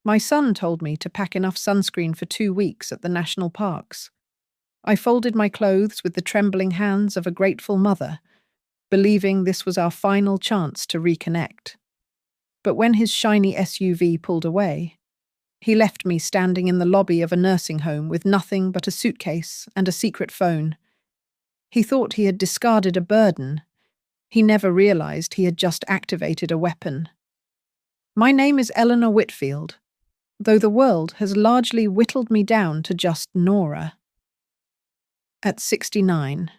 My son told me to pack enough sunscreen for 2 weeks at the national parks. I folded my clothes with the trembling hands of a grateful mother, believing this was our final chance to reconnect. But when his shiny SUV pulled away, he left me standing in the lobby of a nursing home with nothing but a suitcase and a secret phone. He thought he had discarded a burden. He never realized he had just activated a weapon. My name is Eleanor Whitfield, though the world has largely whittled me down to just Nora. At 69,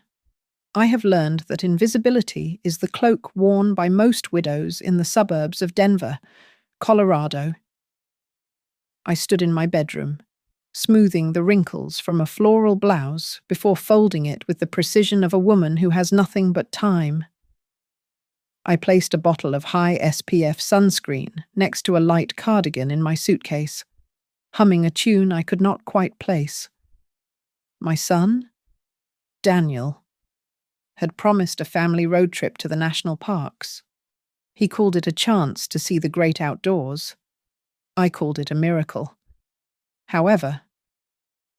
I have learned that invisibility is the cloak worn by most widows in the suburbs of Denver, Colorado. I stood in my bedroom, smoothing the wrinkles from a floral blouse before folding it with the precision of a woman who has nothing but time. I placed a bottle of high SPF sunscreen next to a light cardigan in my suitcase, humming a tune I could not quite place. My son, Daniel, had promised a family road trip to the national parks. He called it a chance to see the great outdoors. I called it a miracle. However,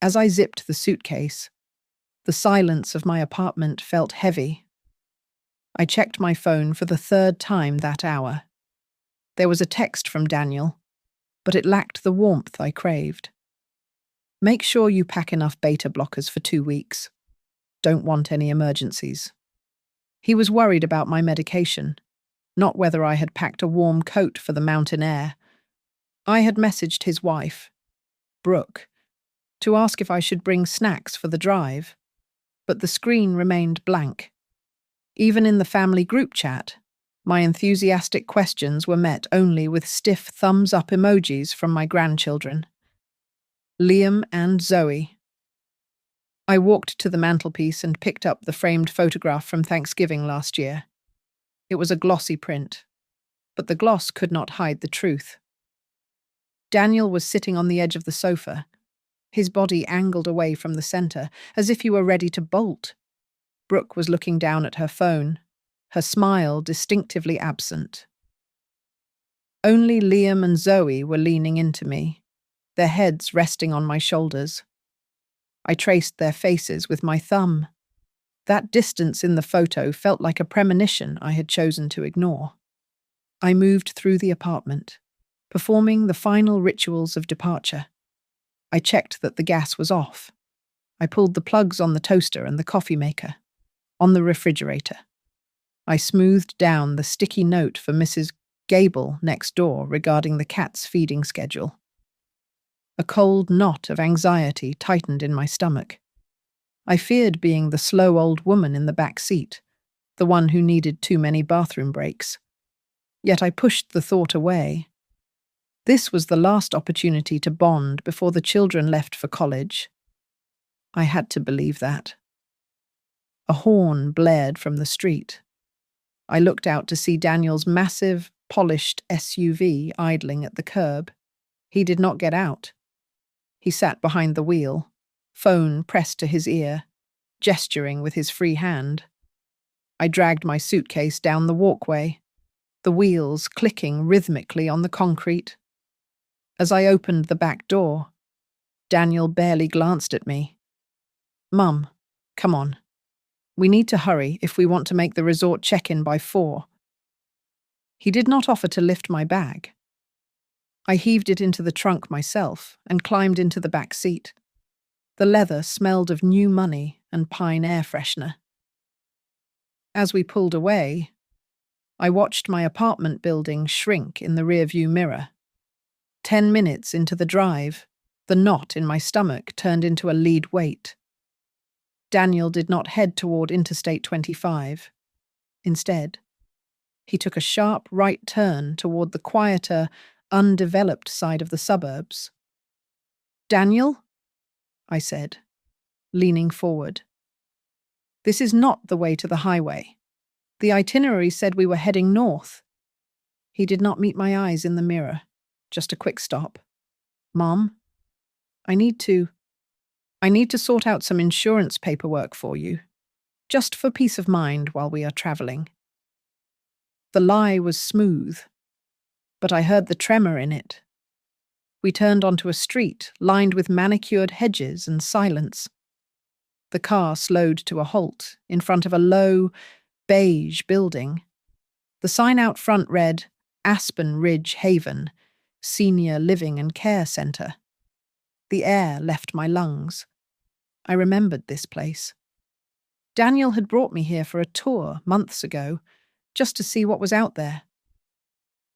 as I zipped the suitcase, the silence of my apartment felt heavy. I checked my phone for the third time that hour. There was a text from Daniel, but it lacked the warmth I craved. Make sure you pack enough beta blockers for 2 weeks. Don't want any emergencies. He was worried about my medication, not whether I had packed a warm coat for the mountain air. I had messaged his wife, Brooke, to ask if I should bring snacks for the drive, but the screen remained blank. Even in the family group chat, my enthusiastic questions were met only with stiff thumbs-up emojis from my grandchildren, Liam and Zoe. I walked to the mantelpiece and picked up the framed photograph from Thanksgiving last year. It was a glossy print, but the gloss could not hide the truth. Daniel was sitting on the edge of the sofa, his body angled away from the center, as if he were ready to bolt. Brooke was looking down at her phone, her smile distinctively absent. Only Liam and Zoe were leaning into me, their heads resting on my shoulders. I traced their faces with my thumb. That distance in the photo felt like a premonition I had chosen to ignore. I moved through the apartment, performing the final rituals of departure. I checked that the gas was off. I pulled the plugs on the toaster and the coffee maker, on the refrigerator. I smoothed down the sticky note for Mrs. Gable next door regarding the cat's feeding schedule. A cold knot of anxiety tightened in my stomach. I feared being the slow old woman in the back seat, the one who needed too many bathroom breaks. Yet I pushed the thought away. This was the last opportunity to bond before the children left for college. I had to believe that. A horn blared from the street. I looked out to see Daniel's massive, polished SUV idling at the curb. He did not get out. He sat behind the wheel, phone pressed to his ear, gesturing with his free hand. I dragged my suitcase down the walkway, the wheels clicking rhythmically on the concrete. As I opened the back door, Daniel barely glanced at me. "Mum, come on. We need to hurry if we want to make the resort check-in by 4. He did not offer to lift my bag. I heaved it into the trunk myself and climbed into the back seat. The leather smelled of new money and pine air freshener. As we pulled away, I watched my apartment building shrink in the rearview mirror. 10 minutes into the drive, the knot in my stomach turned into a lead weight. Daniel did not head toward Interstate 25. Instead, he took a sharp right turn toward the quieter, undeveloped side of the suburbs. "Daniel?" I said, leaning forward. "This is not the way to the highway. The itinerary said we were heading north." He did not meet my eyes in the mirror, just a quick stop. "Mom, I need to sort out some insurance paperwork for you, just for peace of mind while we are traveling." The lie was smooth, but I heard the tremor in it. We turned onto a street lined with manicured hedges and silence. The car slowed to a halt in front of a low, beige building. The sign out front read, Aspen Ridge Haven, Senior Living and Care Centre. The air left my lungs. I remembered this place. Daniel had brought me here for a tour months ago, just to see what was out there.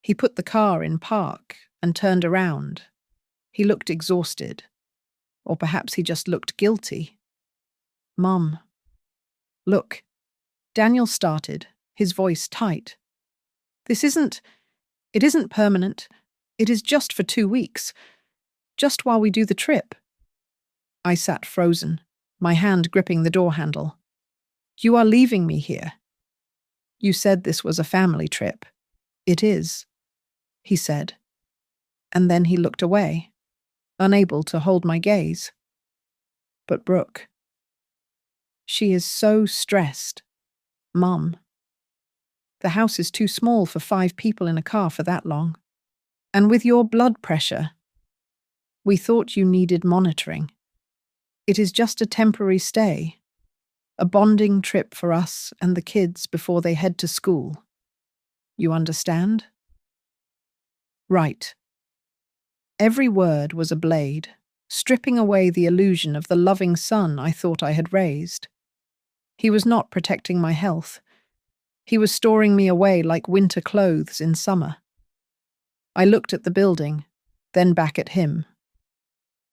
He put the car in park and turned around. He looked exhausted. Or perhaps he just looked guilty. Mum. Look. Daniel started, his voice tight. It isn't permanent. It is just for 2 weeks. Just while we do the trip. I sat frozen, my hand gripping the door handle. You are leaving me here. You said this was a family trip. It is, he said. And then he looked away, unable to hold my gaze. But Brooke. She is so stressed. Mum. The house is too small for 5 people in a car for that long. And with your blood pressure, we thought you needed monitoring. It is just a temporary stay, a bonding trip for us and the kids before they head to school. You understand? Right. Every word was a blade, stripping away the illusion of the loving son I thought I had raised. He was not protecting my health. He was storing me away like winter clothes in summer. I looked at the building, then back at him.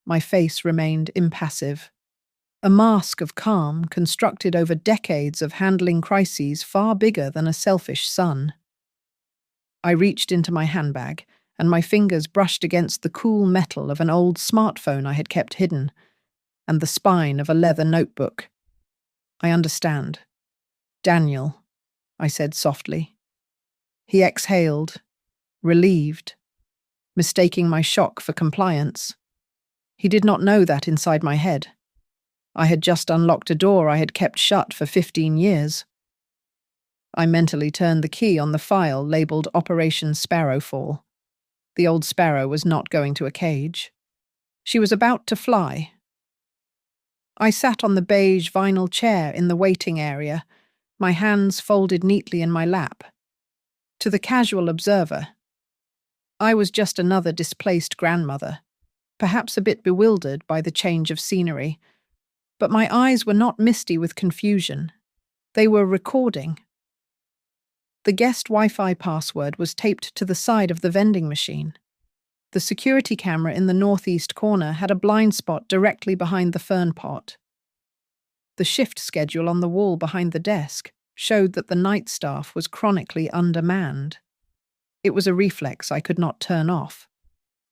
My face remained impassive, a mask of calm constructed over decades of handling crises far bigger than a selfish son. I reached into my handbag, and my fingers brushed against the cool metal of an old smartphone I had kept hidden, and the spine of a leather notebook. I understand. Daniel, I said softly. He exhaled, relieved, mistaking my shock for compliance. He did not know that inside my head. I had just unlocked a door I had kept shut for 15 years. I mentally turned the key on the file labelled Operation Sparrowfall. The old sparrow was not going to a cage. She was about to fly. I sat on the beige vinyl chair in the waiting area, my hands folded neatly in my lap. To the casual observer, I was just another displaced grandmother, perhaps a bit bewildered by the change of scenery. But my eyes were not misty with confusion. They were recording. The guest Wi-Fi password was taped to the side of the vending machine. The security camera in the northeast corner had a blind spot directly behind the fern pot. The shift schedule on the wall behind the desk showed that the night staff was chronically undermanned. It was a reflex I could not turn off,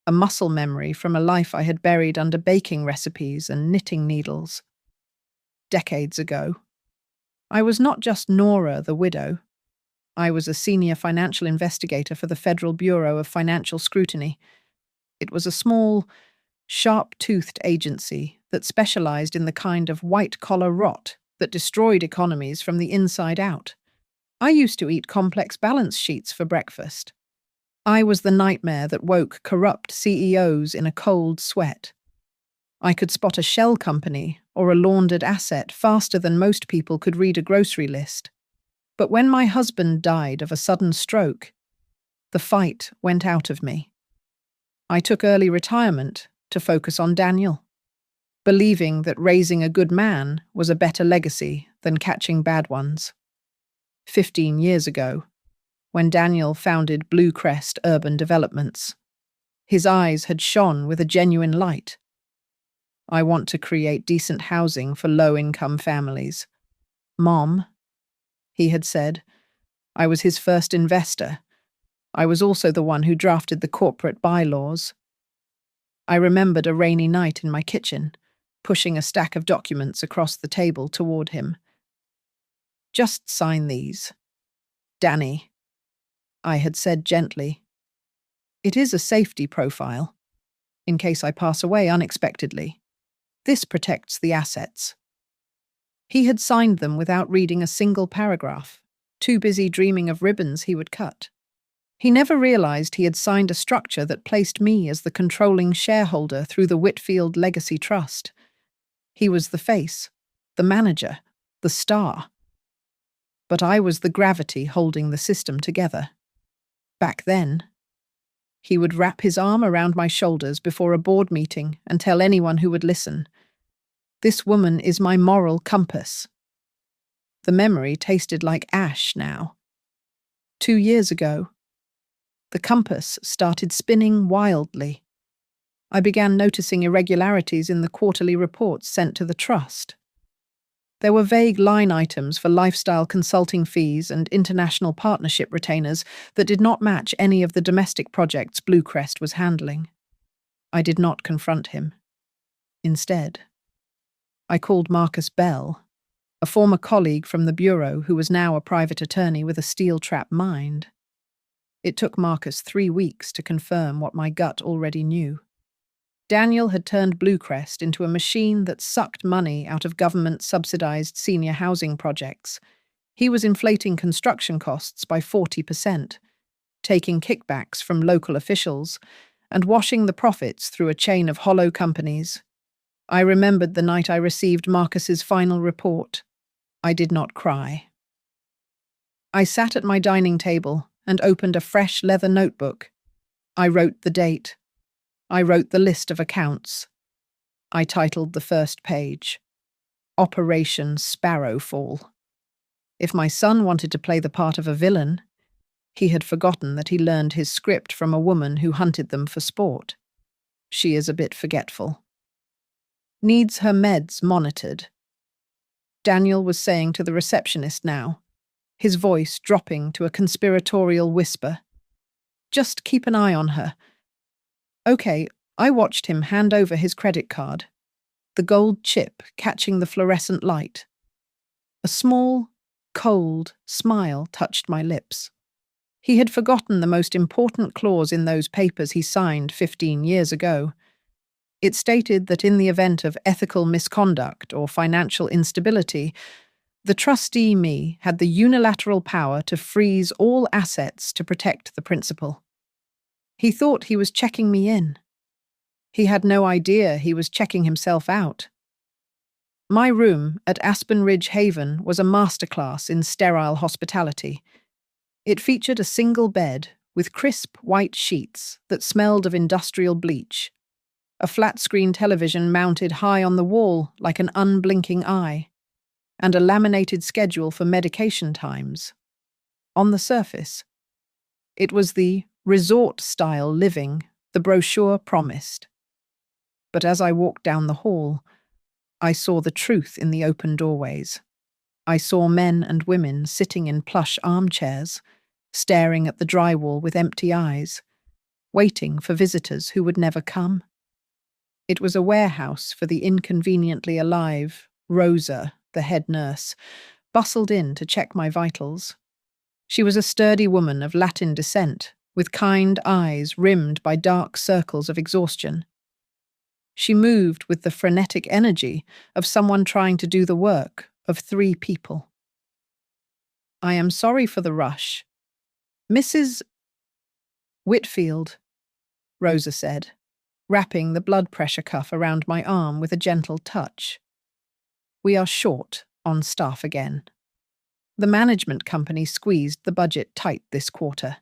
a muscle memory from a life I had buried under baking recipes and knitting needles. Decades ago, I was not just Nora the widow. I was a senior financial investigator for the Federal Bureau of Financial Scrutiny. It was a small, sharp-toothed agency that specialized in the kind of white-collar rot that destroyed economies from the inside out. I used to eat complex balance sheets for breakfast. I was the nightmare that woke corrupt CEOs in a cold sweat. I could spot a shell company or a laundered asset faster than most people could read a grocery list. But when my husband died of a sudden stroke, the fight went out of me. I took early retirement to focus on Daniel, believing that raising a good man was a better legacy than catching bad ones. 15 years ago, when Daniel founded Blue Crest Urban Developments, his eyes had shone with a genuine light. I want to create decent housing for low-income families. Mom, he had said, I was his first investor. I was also the one who drafted the corporate bylaws. I remembered a rainy night in my kitchen, pushing a stack of documents across the table toward him. Just sign these. Danny, I had said gently. It is a safety profile, in case I pass away unexpectedly. This protects the assets. He had signed them without reading a single paragraph, too busy dreaming of ribbons he would cut. He never realized he had signed a structure that placed me as the controlling shareholder through the Whitfield Legacy Trust. He was the face, the manager, the star. But I was the gravity holding the system together. Back then, he would wrap his arm around my shoulders before a board meeting and tell anyone who would listen, "This woman is my moral compass." The memory tasted like ash now. 2 years ago, the compass started spinning wildly. I began noticing irregularities in the quarterly reports sent to the trust. There were vague line items for lifestyle consulting fees and international partnership retainers that did not match any of the domestic projects Bluecrest was handling. I did not confront him. Instead, I called Marcus Bell, a former colleague from the Bureau who was now a private attorney with a steel-trap mind. It took Marcus 3 weeks to confirm what my gut already knew. Daniel had turned Bluecrest into a machine that sucked money out of government-subsidized senior housing projects. He was inflating construction costs by 40%, taking kickbacks from local officials, and washing the profits through a chain of hollow companies. I remembered the night I received Marcus's final report. I did not cry. I sat at my dining table and opened a fresh leather notebook. I wrote the date. I wrote the list of accounts. I titled the first page, Operation Sparrowfall. If my son wanted to play the part of a villain, he had forgotten that he learned his script from a woman who hunted them for sport. She is a bit forgetful. Needs her meds monitored. Daniel was saying to the receptionist now, his voice dropping to a conspiratorial whisper. Just keep an eye on her. Okay, I watched him hand over his credit card, the gold chip catching the fluorescent light. A small, cold smile touched my lips. He had forgotten the most important clause in those papers he signed 15 years ago. It stated that in the event of ethical misconduct or financial instability, the trustee me had the unilateral power to freeze all assets to protect the principal. He thought he was checking me in. He had no idea he was checking himself out. My room at Aspen Ridge Haven was a masterclass in sterile hospitality. It featured a single bed with crisp white sheets that smelled of industrial bleach, a flat-screen television mounted high on the wall like an unblinking eye, and a laminated schedule for medication times. On the surface, it was the resort-style living the brochure promised. But as I walked down the hall, I saw the truth in the open doorways. I saw men and women sitting in plush armchairs, staring at the drywall with empty eyes, waiting for visitors who would never come. It was a warehouse for the inconveniently alive. Rosa, the head nurse, bustled in to check my vitals. She was a sturdy woman of Latin descent, with kind eyes rimmed by dark circles of exhaustion. She moved with the frenetic energy of someone trying to do the work of 3 people. "I am sorry for the rush. Mrs. Whitfield," Rosa said, wrapping the blood pressure cuff around my arm with a gentle touch. "We are short on staff again. The management company squeezed the budget tight this quarter.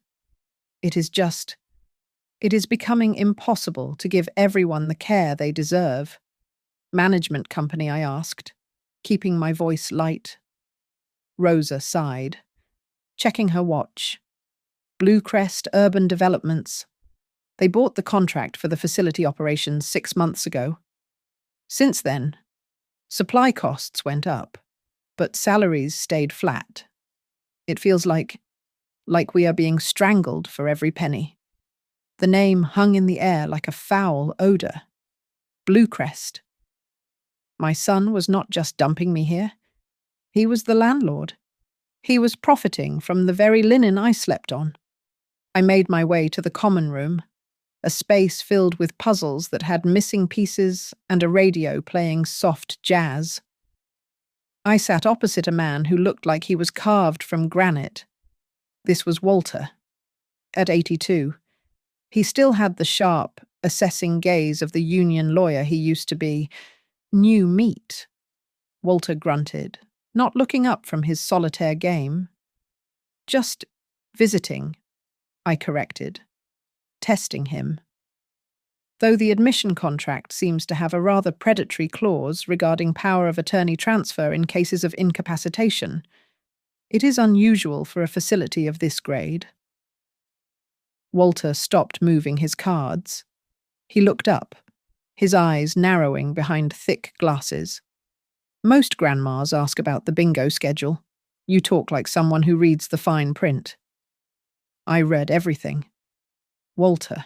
It is becoming impossible to give everyone the care they deserve." "Management company?" I asked, keeping my voice light. Rosa sighed, checking her watch. "Bluecrest Urban Developments. They bought the contract for the facility operations 6 months ago. Since then, supply costs went up, but salaries stayed flat. It feels like we are being strangled for every penny." The name hung in the air like a foul odor. Bluecrest. My son was not just dumping me here. He was the landlord. He was profiting from the very linen I slept on. I made my way to the common room, a space filled with puzzles that had missing pieces and a radio playing soft jazz. I sat opposite a man who looked like he was carved from granite. This was Walter. At 82, he still had the sharp, assessing gaze of the union lawyer he used to be. New meat, Walter grunted, not looking up from his solitaire game. Just visiting, I corrected, testing him. Though the admission contract seems to have a rather predatory clause regarding power of attorney transfer in cases of incapacitation, it is unusual for a facility of this grade. Walter stopped moving his cards. He looked up, his eyes narrowing behind thick glasses. Most grandmas ask about the bingo schedule. You talk like someone who reads the fine print. I read everything. Walter.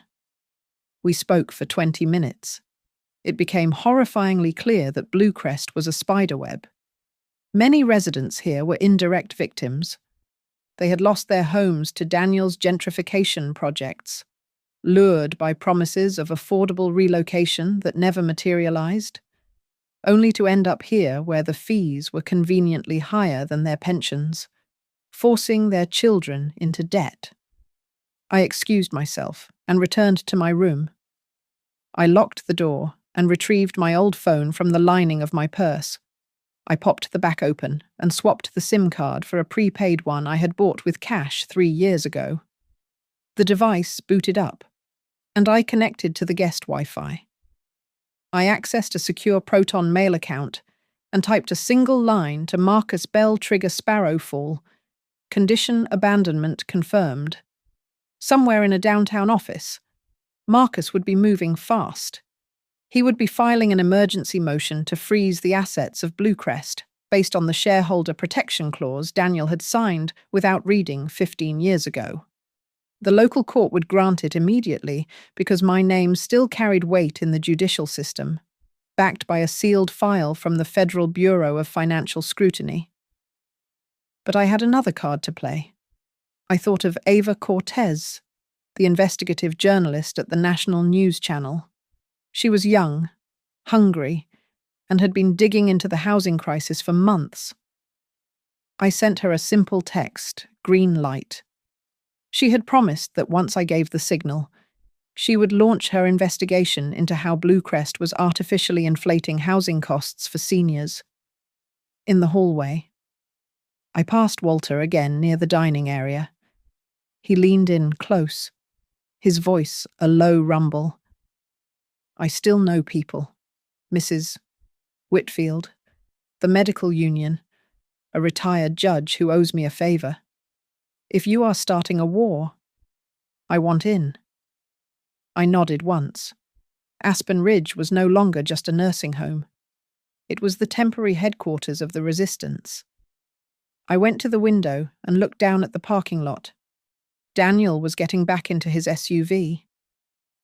We spoke for 20 minutes. It became horrifyingly clear that Bluecrest was a spiderweb. Many residents here were indirect victims. They had lost their homes to Daniel's gentrification projects, lured by promises of affordable relocation that never materialized, only to end up here where the fees were conveniently higher than their pensions, forcing their children into debt. I excused myself and returned to my room. I locked the door and retrieved my old phone from the lining of my purse. I popped the back open and swapped the SIM card for a prepaid one I had bought with cash 3 years ago. The device booted up, and I connected to the guest Wi-Fi. I accessed a secure Proton Mail account and typed a single line to Marcus Bell Trigger Sparrowfall. Condition abandonment confirmed. Somewhere in a downtown office, Marcus would be moving fast. He would be filing an emergency motion to freeze the assets of Bluecrest based on the shareholder protection clause Daniel had signed without reading 15 years ago. The local court would grant it immediately because my name still carried weight in the judicial system, backed by a sealed file from the Federal Bureau of Financial Scrutiny. But I had another card to play. I thought of Ava Cortez, the investigative journalist at the National News Channel. She was young, hungry, and had been digging into the housing crisis for months. I sent her a simple text, green light. She had promised that once I gave the signal, she would launch her investigation into how Bluecrest was artificially inflating housing costs for seniors. In the hallway, I passed Walter again near the dining area. He leaned in close, his voice a low rumble. I still know people. Mrs. Whitfield, the medical union, a retired judge who owes me a favor. If you are starting a war, I want in. I nodded once. Aspen Ridge was no longer just a nursing home. It was the temporary headquarters of the resistance. I went to the window and looked down at the parking lot. Daniel was getting back into his SUV.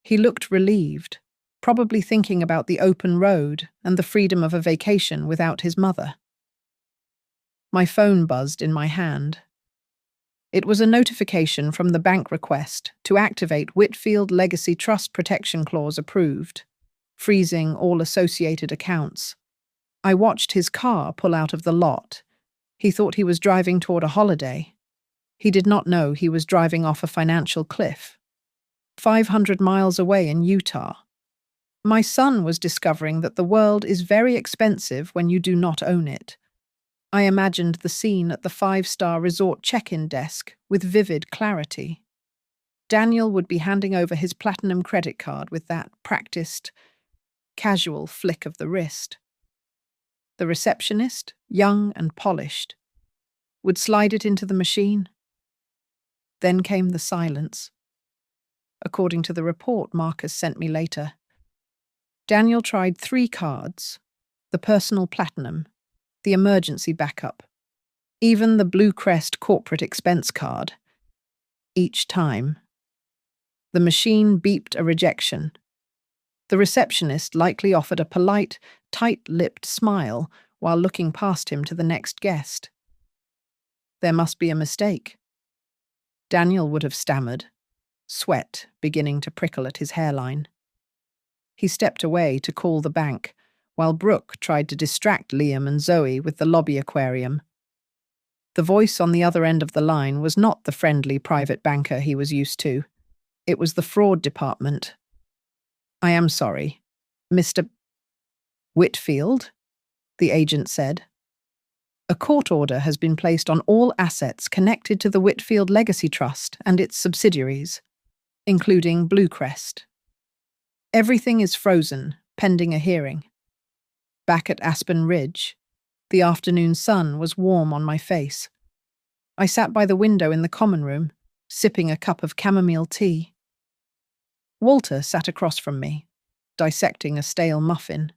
He looked relieved, probably thinking about the open road and the freedom of a vacation without his mother. My phone buzzed in my hand. It was a notification from the bank request to activate Whitfield Legacy Trust Protection Clause approved, freezing all associated accounts. I watched his car pull out of the lot. He thought he was driving toward a holiday. He did not know he was driving off a financial cliff. 500 miles away in Utah. My son was discovering that the world is very expensive when you do not own it. I imagined the scene at the 5-star resort check-in desk with vivid clarity. Daniel would be handing over his platinum credit card with that practiced, casual flick of the wrist. The receptionist, young and polished, would slide it into the machine. Then came the silence. According to the report Marcus sent me later, Daniel tried 3 cards, the personal platinum, the emergency backup, even the Bluecrest corporate expense card. Each time, the machine beeped a rejection. The receptionist likely offered a polite, tight-lipped smile while looking past him to the next guest. There must be a mistake. Daniel would have stammered, sweat beginning to prickle at his hairline. He stepped away to call the bank, while Brooke tried to distract Liam and Zoe with the lobby aquarium. The voice on the other end of the line was not the friendly private banker he was used to. It was the fraud department. "I am sorry. Mr. Whitfield?" the agent said. "A court order has been placed on all assets connected to the Whitfield Legacy Trust and its subsidiaries, including Bluecrest. Everything is frozen, pending a hearing." Back at Aspen Ridge, the afternoon sun was warm on my face. I sat by the window in the common room, sipping a cup of chamomile tea. Walter sat across from me, dissecting a stale muffin.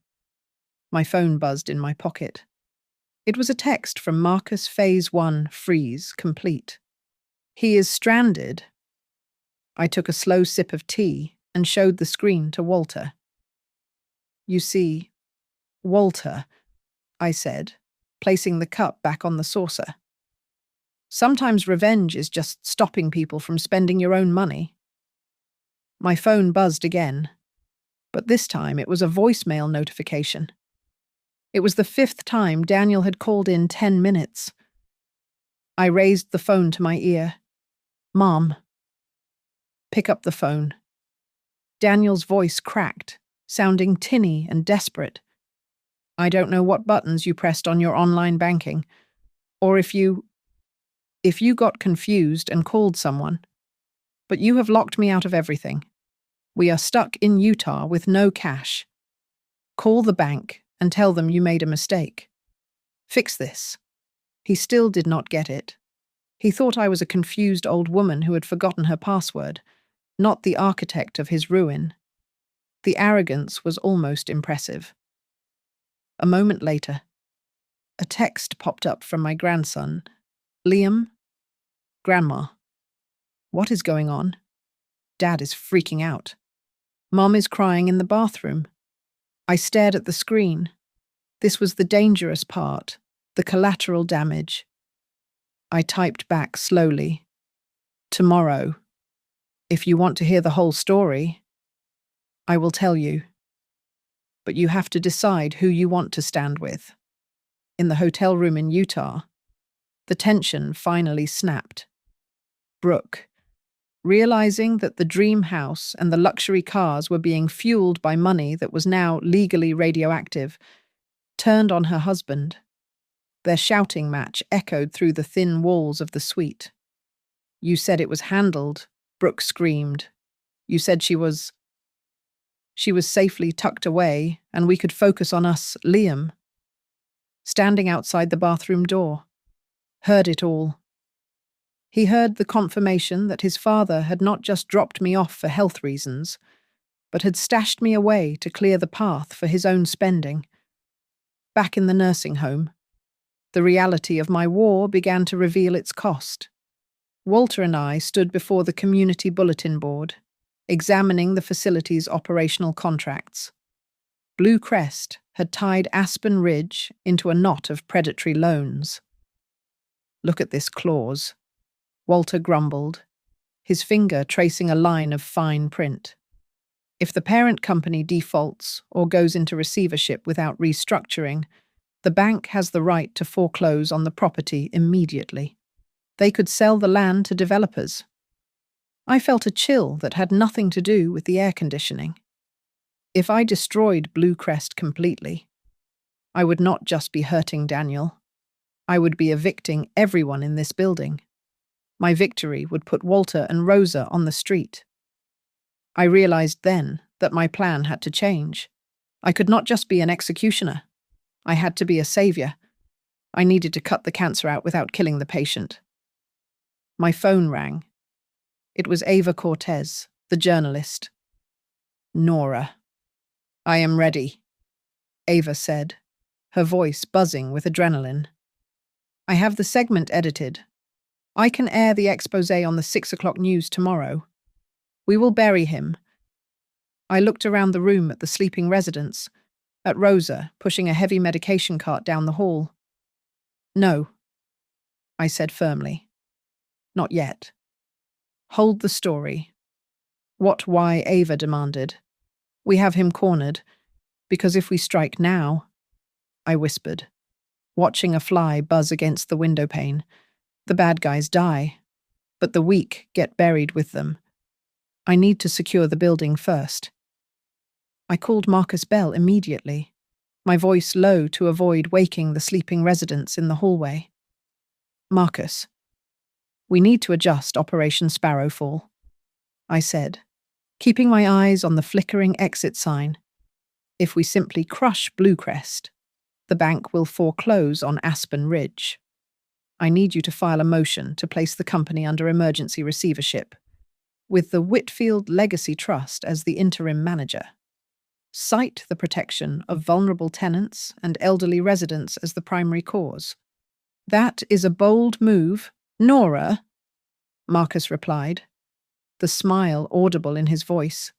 My phone buzzed in my pocket. It was a text from Marcus Phase 1 Freeze Complete. "He is stranded." I took a slow sip of tea and showed the screen to Walter. "You see, Walter," I said, placing the cup back on the saucer. "Sometimes revenge is just stopping people from spending your own money." My phone buzzed again, but this time it was a voicemail notification. It was the 5th time Daniel had called in 10 minutes. I raised the phone to my ear. "Mom." "Pick up the phone." Daniel's voice cracked, sounding tinny and desperate. "I don't know what buttons you pressed on your online banking, or if you got confused and called someone, but you have locked me out of everything. We are stuck in Utah with no cash. Call the bank and tell them you made a mistake. Fix this." He still did not get it. He thought I was a confused old woman who had forgotten her password, not the architect of his ruin. The arrogance was almost impressive. A moment later, a text popped up from my grandson. "Liam? Grandma. What is going on? Dad is freaking out. Mom is crying in the bathroom." I stared at the screen. This was the dangerous part, the collateral damage. I typed back slowly. "Tomorrow. If you want to hear the whole story, I will tell you. But you have to decide who you want to stand with." In the hotel room in Utah, the tension finally snapped. Brooke, realizing that the dream house and the luxury cars were being fueled by money that was now legally radioactive, turned on her husband. Their shouting match echoed through the thin walls of the suite. "You said it was handled," Brooke screamed. "You said she was safely tucked away and we could focus on us, Liam." Standing outside the bathroom door, heard it all. He heard the confirmation that his father had not just dropped me off for health reasons, but had stashed me away to clear the path for his own spending. Back in the nursing home, the reality of my war began to reveal its cost. Walter and I stood before the community bulletin board, examining the facility's operational contracts. Bluecrest had tied Aspen Ridge into a knot of predatory loans. "Look at this clause," Walter grumbled, his finger tracing a line of fine print. "If the parent company defaults or goes into receivership without restructuring, the bank has the right to foreclose on the property immediately. They could sell the land to developers." I felt a chill that had nothing to do with the air conditioning. If I destroyed Bluecrest completely, I would not just be hurting Daniel. I would be evicting everyone in this building. My victory would put Walter and Rosa on the street. I realized then that my plan had to change. I could not just be an executioner. I had to be a savior. I needed to cut the cancer out without killing the patient. My phone rang. It was Ava Cortez, the journalist. "Nora." "I am ready," Ava said, her voice buzzing with adrenaline. "I have the segment edited. I can air the exposé on the 6 o'clock news tomorrow. We will bury him." I looked around the room at the sleeping residents, at Rosa pushing a heavy medication cart down the hall. "No," I said firmly. "Not yet. Hold the story." Why Ava demanded. "We have him cornered, because if we strike now," I whispered, watching a fly buzz against the window pane, The bad guys die, but the weak get buried with them. I need to secure the building first. I called Marcus Bell immediately, my voice low to avoid waking the sleeping residents in the hallway. Marcus, we need to adjust Operation Sparrowfall, I said, keeping my eyes on the flickering exit sign. If we simply crush Bluecrest, the bank will foreclose on Aspen Ridge. I need you to file a motion to place the company under emergency receivership, with the Whitfield Legacy Trust as the interim manager. Cite the protection of vulnerable tenants and elderly residents as the primary cause. That is a bold move, Nora, Marcus replied, the smile audible in his voice.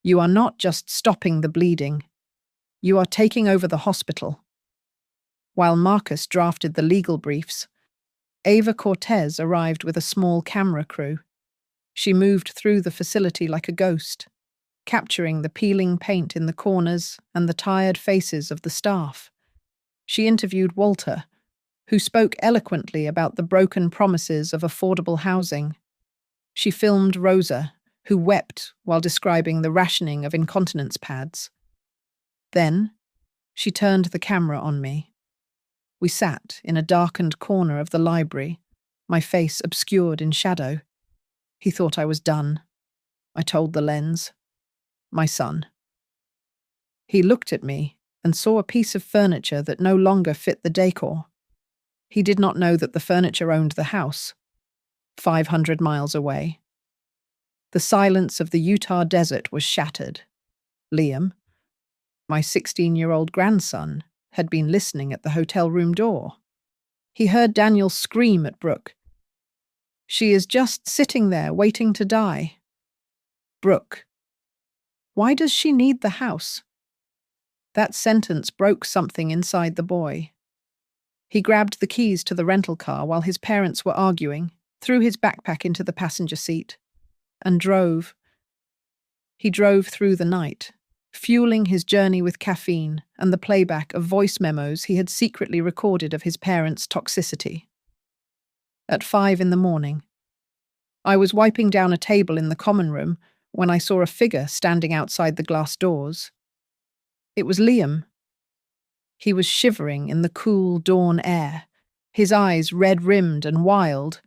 You are not just stopping the bleeding. You are taking over the hospital. While Marcus drafted the legal briefs, Ava Cortez arrived with a small camera crew. She moved through the facility like a ghost, capturing the peeling paint in the corners and the tired faces of the staff. She interviewed Walter, who spoke eloquently about the broken promises of affordable housing. She filmed Rosa, who wept while describing the rationing of incontinence pads. Then, she turned the camera on me. We sat in a darkened corner of the library, my face obscured in shadow. He thought I was done. I told the lens. My son. He looked at me and saw a piece of furniture that no longer fit the decor. He did not know that the furniture owned the house, 500 miles away. The silence of the Utah desert was shattered. Liam, my 16-year-old grandson, had been listening at the hotel room door. He heard Daniel scream at Brooke. She is just sitting there waiting to die. Brooke. Why does she need the house? That sentence broke something inside the boy. He grabbed the keys to the rental car while his parents were arguing, threw his backpack into the passenger seat, and drove. He drove through the night, fueling his journey with caffeine and the playback of voice memos he had secretly recorded of his parents' toxicity. At 5 a.m, I was wiping down a table in the common room when I saw a figure standing outside the glass doors. It was Liam. He was shivering in the cool dawn air, his eyes red-rimmed and wild.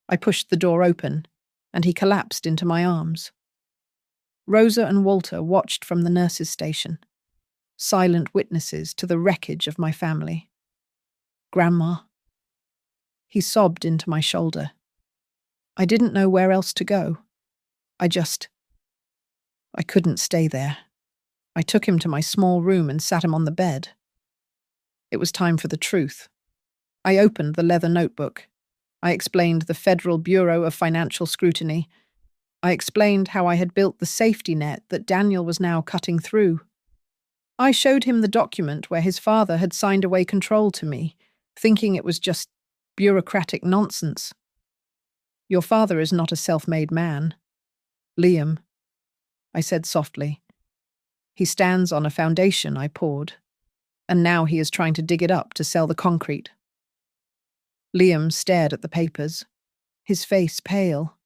I pushed the door open, and he collapsed into my arms. Rosa and Walter watched from the nurse's station, silent witnesses to the wreckage of my family. Grandma. He sobbed into my shoulder. I didn't know where else to go. I couldn't stay there. I took him to my small room and sat him on the bed. It was time for the truth. I opened the leather notebook. I explained the Federal Bureau of Financial Scrutiny. I explained how I had built the safety net that Daniel was now cutting through. I showed him the document where his father had signed away control to me, thinking it was just bureaucratic nonsense. Your father is not a self-made man. Liam, I said softly. He stands on a foundation I poured, and now he is trying to dig it up to sell the concrete. Liam stared at the papers, his face pale.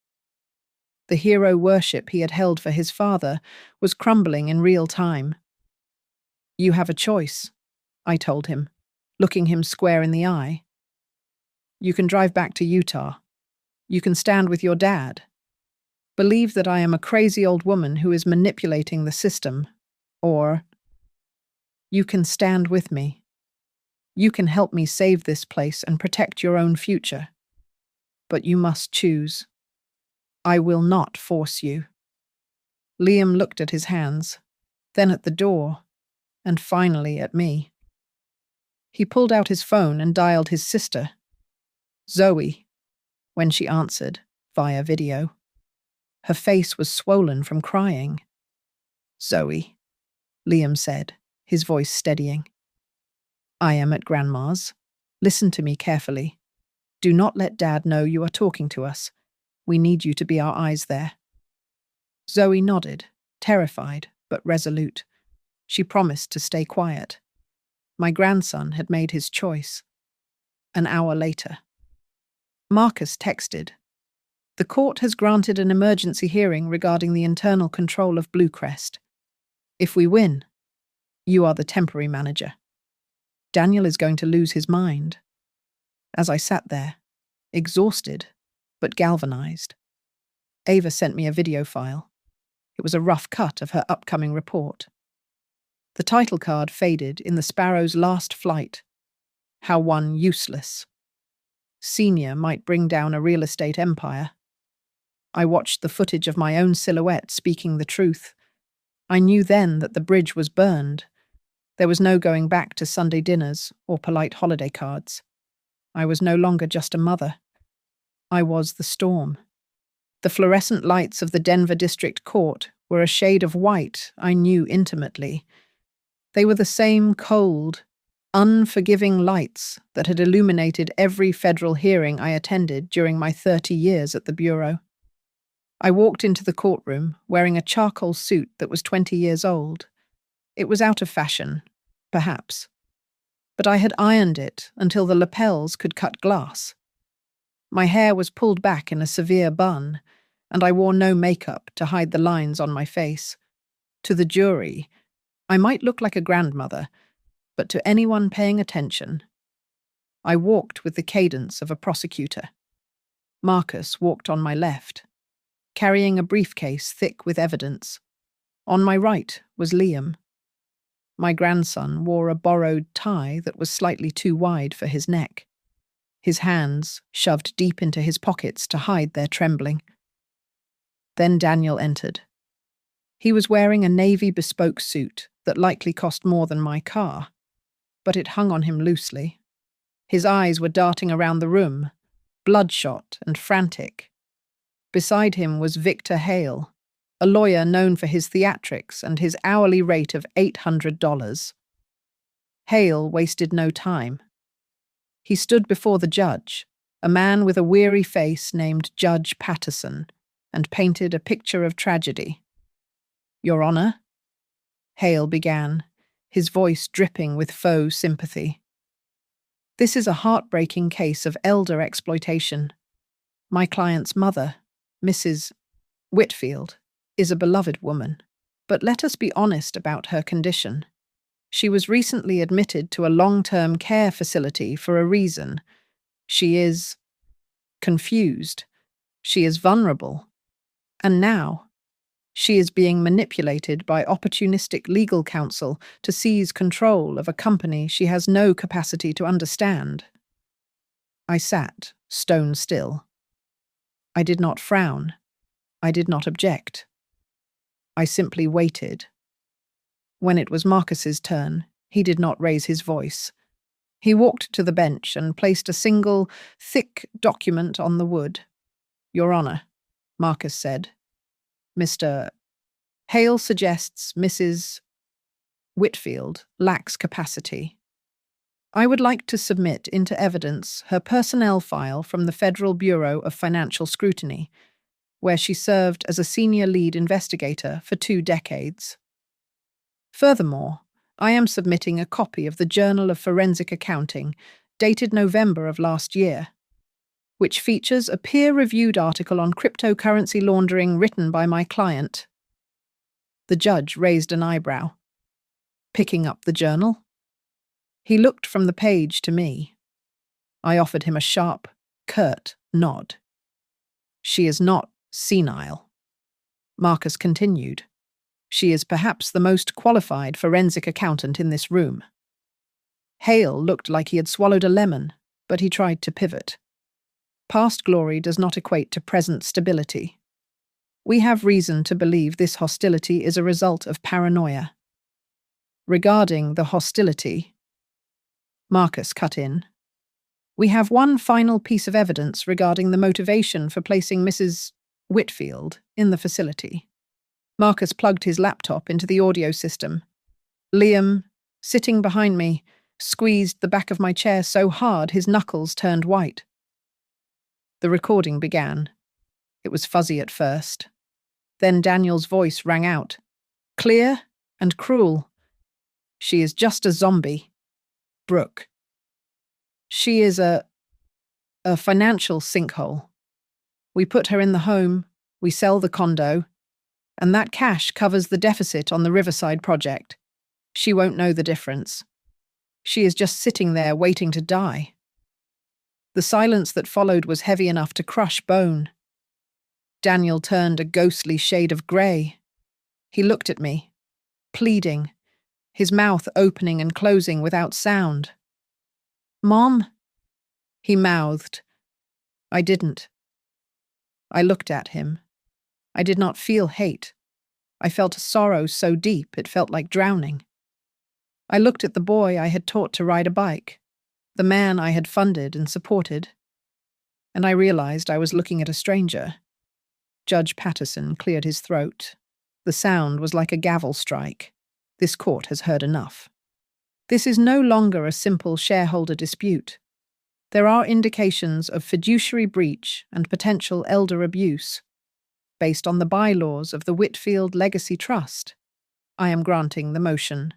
The hero worship he had held for his father was crumbling in real time. You have a choice, I told him, looking him square in the eye. You can drive back to Utah. You can stand with your dad. Believe that I am a crazy old woman who is manipulating the system. Or you can stand with me. You can help me save this place and protect your own future. But you must choose. I will not force you. Liam looked at his hands, then at the door, and finally at me. He pulled out his phone and dialed his sister, Zoe, when she answered, via video. Her face was swollen from crying. Zoe, Liam said, his voice steadying. I am at Grandma's. Listen to me carefully. Do not let Dad know you are talking to us. We need you to be our eyes there. Zoe nodded, terrified but resolute. She promised to stay quiet. My grandson had made his choice. An hour later. Marcus texted. The court has granted an emergency hearing regarding the internal control of Bluecrest. If we win, you are the temporary manager. Daniel is going to lose his mind. As I sat there, exhausted, but galvanized, Ava sent me a video file. It was a rough cut of her upcoming report. The title card faded in the Sparrow's last flight. How one useless senior might bring down a real estate empire. I watched the footage of my own silhouette speaking the truth. I knew then that the bridge was burned. There was no going back to Sunday dinners or polite holiday cards. I was no longer just a mother. I was the storm. The fluorescent lights of the Denver District Court were a shade of white I knew intimately. They were the same cold, unforgiving lights that had illuminated every federal hearing I attended during my 30 years at the Bureau. I walked into the courtroom wearing a charcoal suit that was 20 years old. It was out of fashion, perhaps, but I had ironed it until the lapels could cut glass. My hair was pulled back in a severe bun, and I wore no makeup to hide the lines on my face. To the jury, I might look like a grandmother, but to anyone paying attention, I walked with the cadence of a prosecutor. Marcus walked on my left, carrying a briefcase thick with evidence. On my right was Liam. My grandson wore a borrowed tie that was slightly too wide for his neck, his hands shoved deep into his pockets to hide their trembling. Then Daniel entered. He was wearing a navy bespoke suit that likely cost more than my car, but it hung on him loosely. His eyes were darting around the room, bloodshot and frantic. Beside him was Victor Hale, a lawyer known for his theatrics and his hourly rate of $800. Hale wasted no time. He stood before the judge, a man with a weary face named Judge Patterson, and painted a picture of tragedy. "Your Honor," Hale began, his voice dripping with faux sympathy. "This is a heartbreaking case of elder exploitation. My client's mother, Mrs. Whitfield, is a beloved woman, but let us be honest about her condition. She was recently admitted to a long-term care facility for a reason. She is confused. She is vulnerable. And now, she is being manipulated by opportunistic legal counsel to seize control of a company she has no capacity to understand." I sat, stone still. I did not frown. I did not object. I simply waited. When it was Marcus's turn, he did not raise his voice. He walked to the bench and placed a single, thick document on the wood. "Your Honor," Marcus said. "Mr. Hale suggests Mrs. Whitfield lacks capacity. I would like to submit into evidence her personnel file from the Federal Bureau of Financial Scrutiny, where she served as a senior lead investigator for 2 decades. Furthermore, I am submitting a copy of the Journal of Forensic Accounting, dated November of last year, which features a peer-reviewed article on cryptocurrency laundering written by my client." The judge raised an eyebrow. "Picking up the journal?" He looked from the page to me. I offered him a sharp, curt nod. "She is not senile." Marcus continued. "She is perhaps the most qualified forensic accountant in this room." Hale looked like he had swallowed a lemon, but he tried to pivot. "Past glory does not equate to present stability. We have reason to believe this hostility is a result of paranoia." "Regarding the hostility," Marcus cut in, "we have one final piece of evidence regarding the motivation for placing Mrs. Whitfield in the facility." Marcus plugged his laptop into the audio system. Liam, sitting behind me, squeezed the back of my chair so hard his knuckles turned white. The recording began. It was fuzzy at first. Then Daniel's voice rang out, clear and cruel. "She is just a zombie. Brooke. She is a..." A financial sinkhole. We put her in the home, we sell the condo, and that cash covers the deficit on the Riverside project. She won't know the difference. She is just sitting there waiting to die. The silence that followed was heavy enough to crush bone. Daniel turned a ghostly shade of grey. He looked at me, pleading, his mouth opening and closing without sound. "Mom," he mouthed. I didn't. I looked at him. I did not feel hate. I felt a sorrow so deep it felt like drowning. I looked at the boy I had taught to ride a bike, the man I had funded and supported, and I realized I was looking at a stranger. Judge Patterson cleared his throat. The sound was like a gavel strike. This court has heard enough. This is no longer a simple shareholder dispute. There are indications of fiduciary breach and potential elder abuse. Based on the bylaws of the Whitfield Legacy Trust, I am granting the motion.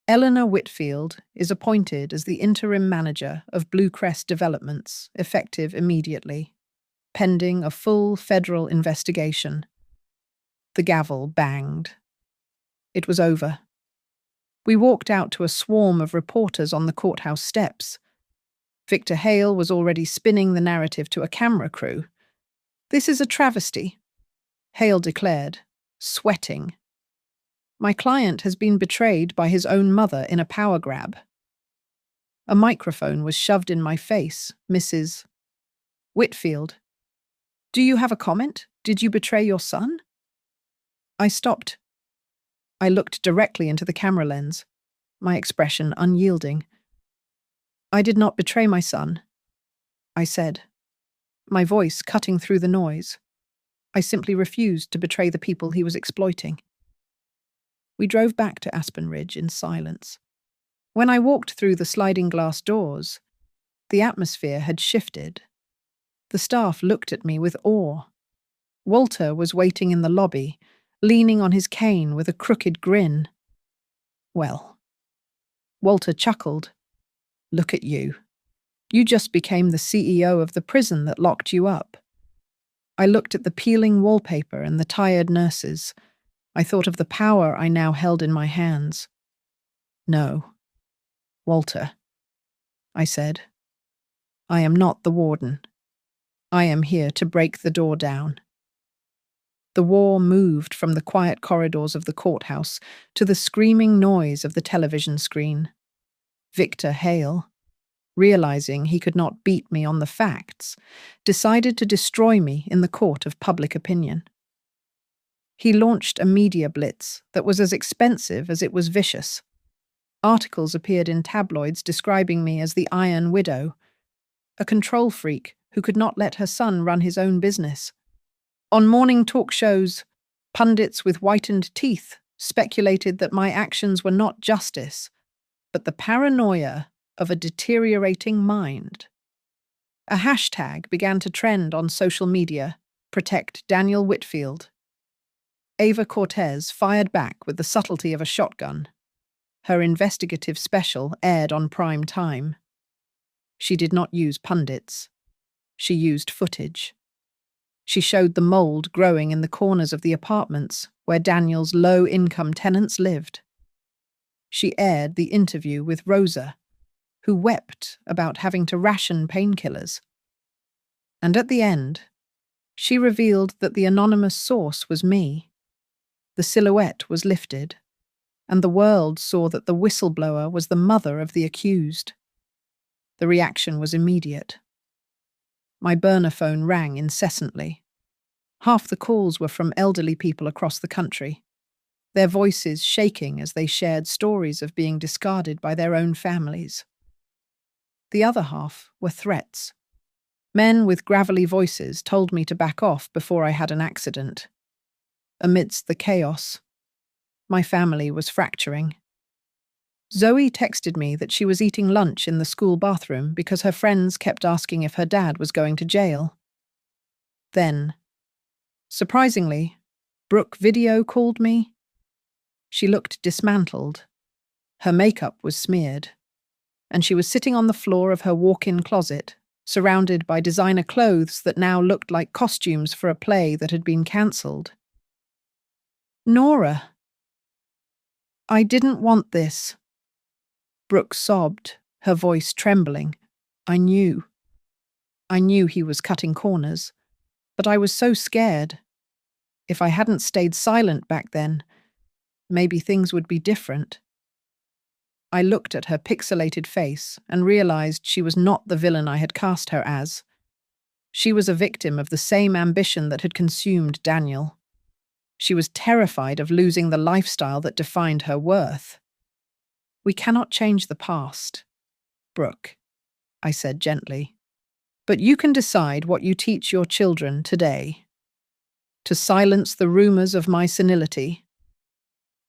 Eleanor Whitfield is appointed as the interim manager of Blue Crest Developments, effective immediately, pending a full federal investigation. The gavel banged. It was over. We walked out to a swarm of reporters on the courthouse steps. Victor Hale was already spinning the narrative to a camera crew. "This is a travesty," Hale declared, sweating. "My client has been betrayed by his own mother in a power grab." A microphone was shoved in my face. "Mrs. Whitfield, do you have a comment? Did you betray your son?" I stopped. I looked directly into the camera lens, my expression unyielding. "I did not betray my son," I said, my voice cutting through the noise. I simply refused to betray the people he was exploiting. We drove back to Aspen Ridge in silence. When I walked through the sliding glass doors, the atmosphere had shifted. The staff looked at me with awe. Walter was waiting in the lobby, leaning on his cane with a crooked grin. "Well," Walter chuckled, "look at you. You just became the CEO of the prison that locked you up." I looked at the peeling wallpaper and the tired nurses. I thought of the power I now held in my hands. "No, Walter," I said. "I am not the warden. I am here to break the door down." The war moved from the quiet corridors of the courthouse to the screaming noise of the television screen. Victor Hale, realizing he could not beat me on the facts, decided to destroy me in the court of public opinion. He launched a media blitz that was as expensive as it was vicious. Articles appeared in tabloids describing me as the Iron Widow, a control freak who could not let her son run his own business. On morning talk shows, pundits with whitened teeth speculated that my actions were not justice, but the paranoia of a deteriorating mind. A hashtag began to trend on social media: "Protect Daniel Whitfield." Ava Cortez fired back with the subtlety of a shotgun. Her investigative special aired on prime time. She did not use pundits. She used footage. She showed the mold growing in the corners of the apartments where Daniel's low-income tenants lived. She aired the interview with Rosa, who wept about having to ration painkillers. And at the end, she revealed that the anonymous source was me. The silhouette was lifted, and the world saw that the whistleblower was the mother of the accused. The reaction was immediate. My burner phone rang incessantly. Half the calls were from elderly people across the country, their voices shaking as they shared stories of being discarded by their own families. The other half were threats. Men with gravelly voices told me to back off before I had an accident. Amidst the chaos, my family was fracturing. Zoe texted me that she was eating lunch in the school bathroom because her friends kept asking if her dad was going to jail. Then, surprisingly, Brooke video called me. She looked dismantled. Her makeup was smeared, and she was sitting on the floor of her walk-in closet, surrounded by designer clothes that now looked like costumes for a play that had been cancelled. Nora, I didn't want this. Brooke sobbed, her voice trembling. I knew. I knew he was cutting corners, but I was so scared. If I hadn't stayed silent back then, maybe things would be different. I looked at her pixelated face and realized she was not the villain I had cast her as. She was a victim of the same ambition that had consumed Daniel. She was terrified of losing the lifestyle that defined her worth. We cannot change the past, Brooke, I said gently. But you can decide what you teach your children today. To silence the rumors of my senility.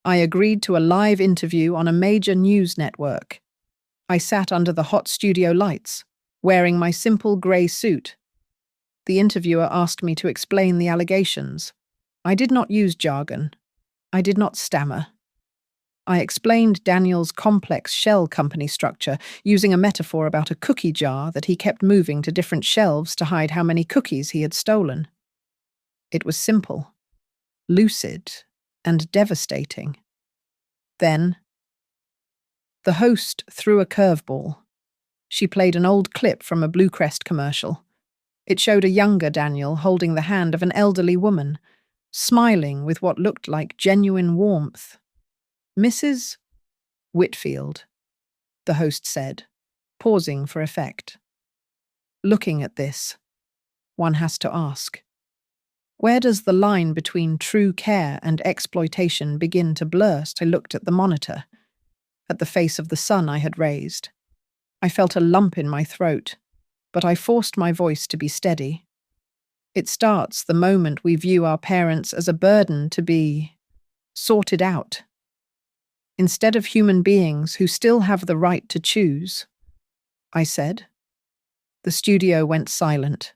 I agreed to a live interview on a major news network. I sat under the hot studio lights, wearing my simple grey suit. The interviewer asked me to explain the allegations. I did not use jargon. I did not stammer. I explained Daniel's complex shell company structure using a metaphor about a cookie jar that he kept moving to different shelves to hide how many cookies he had stolen. It was simple, lucid, and devastating. Then, the host threw a curveball. She played an old clip from a Blue Crest commercial. It showed a younger Daniel holding the hand of an elderly woman, smiling with what looked like genuine warmth. Mrs. Whitfield, the host said, pausing for effect. Looking at this, one has to ask, where does the line between true care and exploitation begin to blur? I looked at the monitor, at the face of the son I had raised. I felt a lump in my throat, but I forced my voice to be steady. It starts the moment we view our parents as a burden to be sorted out, instead of human beings who still have the right to choose, I said. The studio went silent.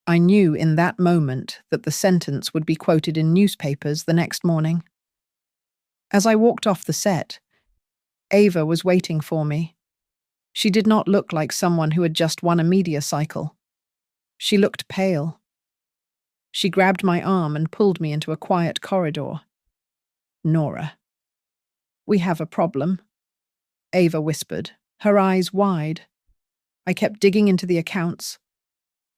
I knew in that moment that the sentence would be quoted in newspapers the next morning. As I walked off the set, Ava was waiting for me. She did not look like someone who had just won a media cycle. She looked pale. She grabbed my arm and pulled me into a quiet corridor. Nora. We have a problem, Ava whispered, her eyes wide. I kept digging into the accounts.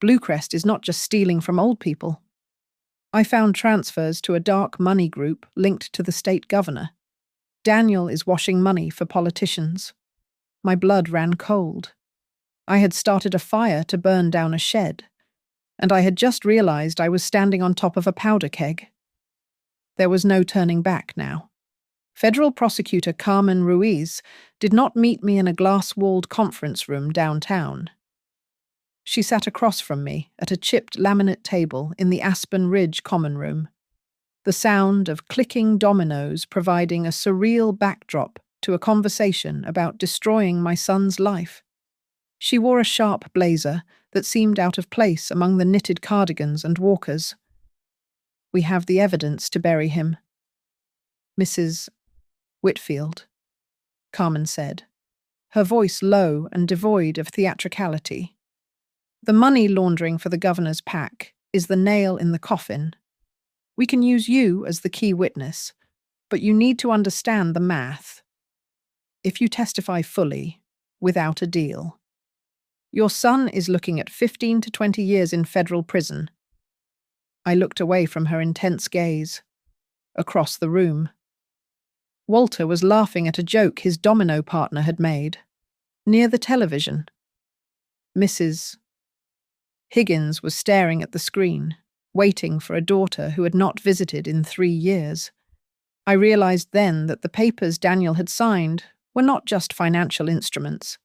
Blue Crest is not just stealing from old people. I found transfers to a dark money group linked to the state governor. Daniel is washing money for politicians. My blood ran cold. I had started a fire to burn down a shed, and I had just realized I was standing on top of a powder keg. There was no turning back now. Federal prosecutor Carmen Ruiz did not meet me in a glass-walled conference room downtown. She sat across from me at a chipped laminate table in the Aspen Ridge common room, the sound of clicking dominoes providing a surreal backdrop to a conversation about destroying my son's life. She wore a sharp blazer that seemed out of place among the knitted cardigans and walkers. We have the evidence to bury him. Mrs. Whitfield, Carmen said, her voice low and devoid of theatricality. The money laundering for the governor's PAC is the nail in the coffin. We can use you as the key witness, but you need to understand the math. If you testify fully, without a deal, your son is looking at 15 to 20 years in federal prison. I looked away from her intense gaze. Across the room, Walter was laughing at a joke his domino partner had made, near the television. Mrs. Higgins was staring at the screen, waiting for a daughter who had not visited in 3 years. I realized then that the papers Daniel had signed were not just financial instruments.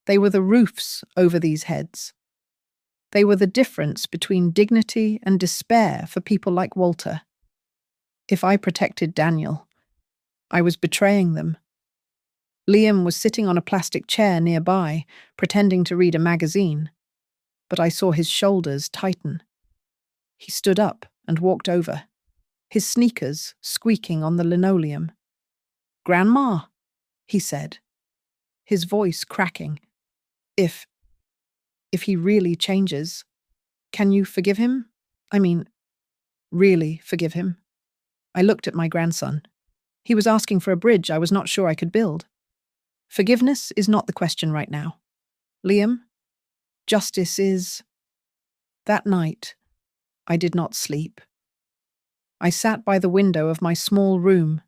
They were the roofs over these heads. They were the difference between dignity and despair for people like Walter. If I protected Daniel, I was betraying them. Liam was sitting on a plastic chair nearby, pretending to read a magazine, but I saw his shoulders tighten. He stood up and walked over, his sneakers squeaking on the linoleum. "Grandma," he said, his voice cracking. If If he really changes, can you forgive him? I mean, really forgive him? I looked at my grandson. He was asking for a bridge I was not sure I could build. Forgiveness is not the question right now. Liam, justice is. That night, I did not sleep. I sat by the window of my small room,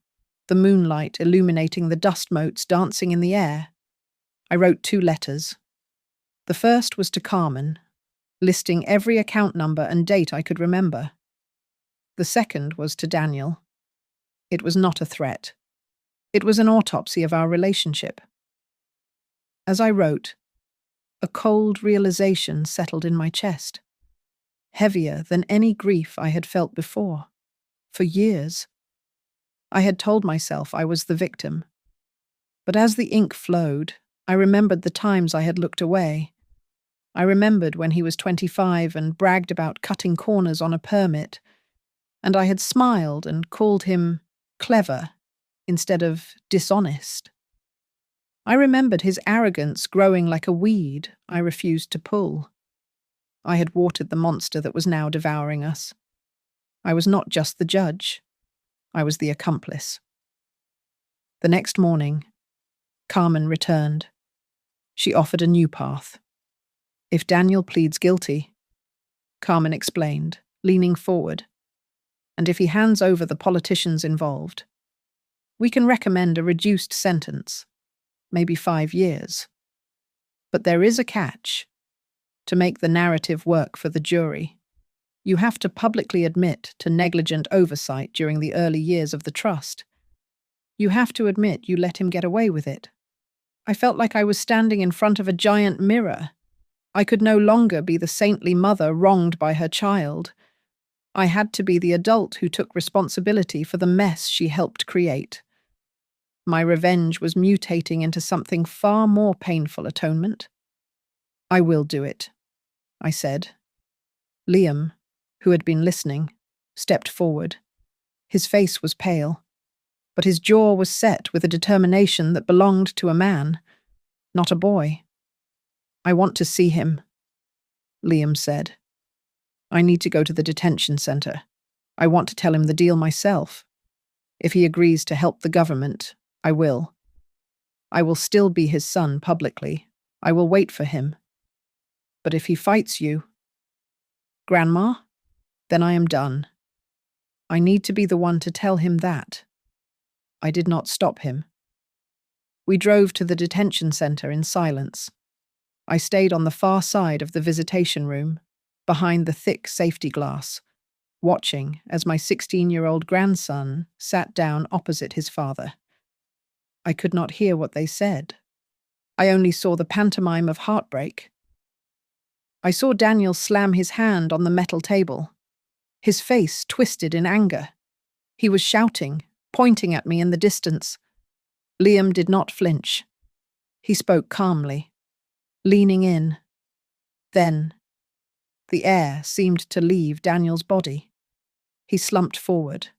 the moonlight illuminating the dust motes dancing in the air. I wrote 2 letters. The first was to Carmen, listing every account number and date I could remember. The second was to Daniel. It was not a threat. It was an autopsy of our relationship. As I wrote, a cold realization settled in my chest, heavier than any grief I had felt before. For years, I had told myself I was the victim. But as the ink flowed, I remembered the times I had looked away. I remembered when he was 25 and bragged about cutting corners on a permit, and I had smiled and called him clever instead of dishonest. I remembered his arrogance growing like a weed I refused to pull. I had watered the monster that was now devouring us. I was not just the judge. I was the accomplice. The next morning, Carmen returned. She offered a new path. If Daniel pleads guilty, Carmen explained, leaning forward, and if he hands over the politicians involved, we can recommend a reduced sentence, maybe 5 years. But there is a catch. To make the narrative work for the jury, you have to publicly admit to negligent oversight during the early years of the trust. You have to admit you let him get away with it. I felt like I was standing in front of a giant mirror. I could no longer be the saintly mother wronged by her child. I had to be the adult who took responsibility for the mess she helped create. My revenge was mutating into something far more painful atonement. I will do it, I said. Liam, who had been listening, stepped forward. His face was pale, but his jaw was set with a determination that belonged to a man, not a boy. I want to see him, Liam said. I need to go to the detention center. I want to tell him the deal myself. If he agrees to help the government, I will. I will still be his son publicly. I will wait for him. But if he fights you, Grandma, then I am done. I need to be the one to tell him that. I did not stop him. We drove to the detention center in silence. I stayed on the far side of the visitation room, behind the thick safety glass, watching as my 16-year-old grandson sat down opposite his father. I could not hear what they said. I only saw the pantomime of heartbreak. I saw Daniel slam his hand on the metal table. His face twisted in anger. He was shouting, pointing at me in the distance. Liam did not flinch. He spoke calmly, leaning in. Then, the air seemed to leave Daniel's body. He slumped forward.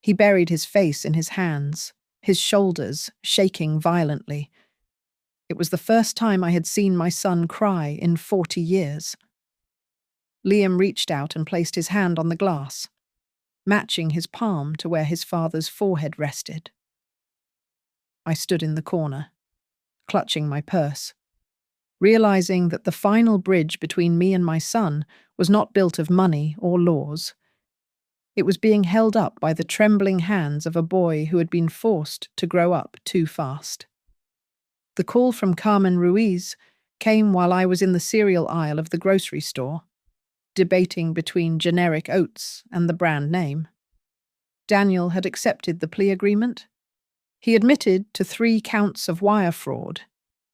He buried his face in his hands, his shoulders shaking violently. It was the first time I had seen my son cry in 40 years. Liam reached out and placed his hand on the glass, matching his palm to where his father's forehead rested. I stood in the corner, clutching my purse, realizing that the final bridge between me and my son was not built of money or laws. It was being held up by the trembling hands of a boy who had been forced to grow up too fast. The call from Carmen Ruiz came while I was in the cereal aisle of the grocery store, debating between generic oats and the brand name. Daniel had accepted the plea agreement. He admitted to 3 counts of wire fraud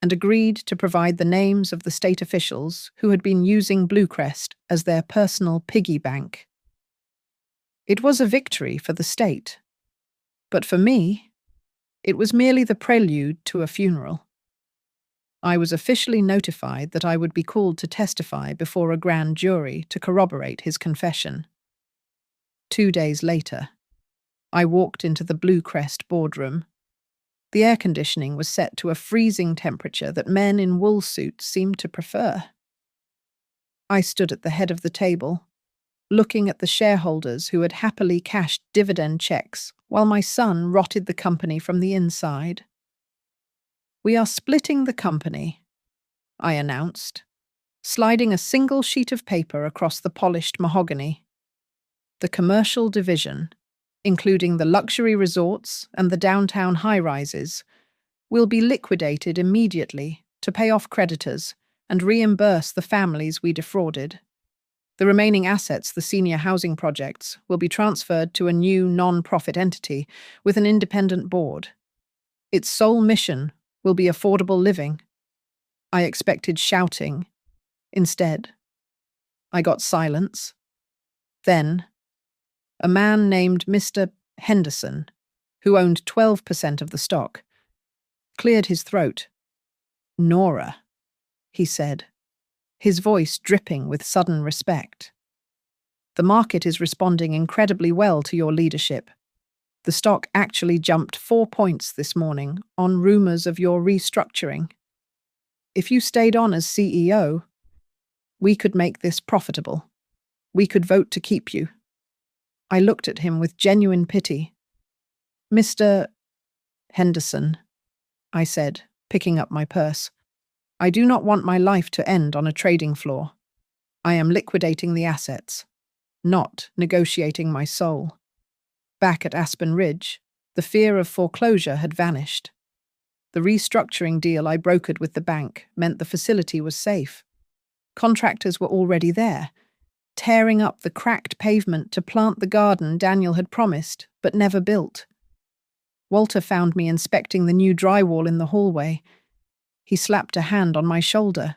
and agreed to provide the names of the state officials who had been using Bluecrest as their personal piggy bank. It was a victory for the state, but for me, it was merely the prelude to a funeral. I was officially notified that I would be called to testify before a grand jury to corroborate his confession. 2 days later, I walked into the Bluecrest boardroom. The air conditioning was set to a freezing temperature that men in wool suits seemed to prefer. I stood at the head of the table, looking at the shareholders who had happily cashed dividend checks while my son rotted the company from the inside. "We are splitting the company," I announced, sliding a single sheet of paper across the polished mahogany. "The commercial division, including the luxury resorts and the downtown high-rises, will be liquidated immediately to pay off creditors and reimburse the families we defrauded. The remaining assets, the senior housing projects, will be transferred to a new non-profit entity with an independent board. Its sole mission will be affordable living." I expected shouting. Instead, I got silence. Then, a man named Mr. Henderson, who owned 12% of the stock, cleared his throat. "Nora," he said, his voice dripping with sudden respect. "The market is responding incredibly well to your leadership. The stock actually jumped 4 points this morning on rumors of your restructuring. If you stayed on as CEO, we could make this profitable. We could vote to keep you." I looked at him with genuine pity. "Mr. Henderson," I said, picking up my purse, "I do not want my life to end on a trading floor. I am liquidating the assets, not negotiating my soul." Back at Aspen Ridge, the fear of foreclosure had vanished. The restructuring deal I brokered with the bank meant the facility was safe. Contractors were already there, tearing up the cracked pavement to plant the garden Daniel had promised but never built. Walter found me inspecting the new drywall in the hallway. He slapped a hand on my shoulder.